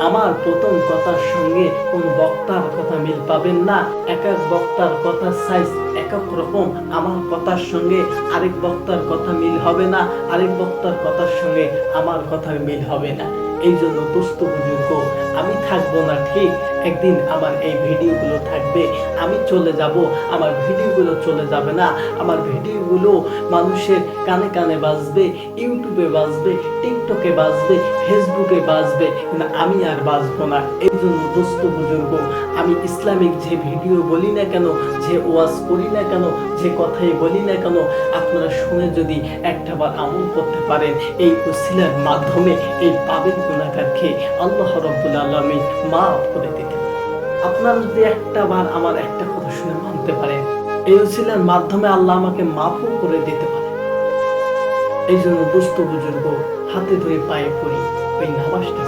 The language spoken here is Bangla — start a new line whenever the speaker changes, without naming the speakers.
আমার প্রথম কথার সঙ্গে কোন বক্তার কথা মিল পাবেন না। এক এক বক্তার কথার সাইজ এক এক রকম। আমার কথার সঙ্গে আরেক বক্তার কথা মিল হবে না, আরেক বক্তার কথার সঙ্গে আমার কথার মিল হবে না। এই জন্য দোস্ত বুজুর্গ, আমি থাকবো না ঠিক, একদিন আমার এই ভিডিওগুলো থাকবে, আমি চলে যাব, আমার ভিডিওগুলো চলে যাবে না। আমার ভিডিওগুলো মানুষের কানে কানে বাজবে, ইউটিউবে বাজবে, টিকটকে বাজবে, ফেসবুকে বাজবে, কিন্তু আমি আর বাজবো না। এই জন্য দোস্ত বুজুর্গ, আমি ইসলামিক যে ভিডিও বলি না কেন, যে ওয়াজ করি না কেন, যে কথাই বলি না কেন, আপনারা শুনে যদি একটাবার আমল করতে পারেন, এই ওসিলার মাধ্যমে এই পাবেন গুনাহগারকে আল্লাহ রাব্বুল আলামিন মাফ করে দিতে পারেন। আপনারা যদি একটাবার আমার একটা কথা শুনে মানতে পারেন, এই ওসিলার মাধ্যমে আল্লাহ আমাকে মাফও করে দিতে পারে। এই জন্য দোস্ত বুজুর্গ, হাতে ধরে পায়ে পড়ি, ওই নামাজটা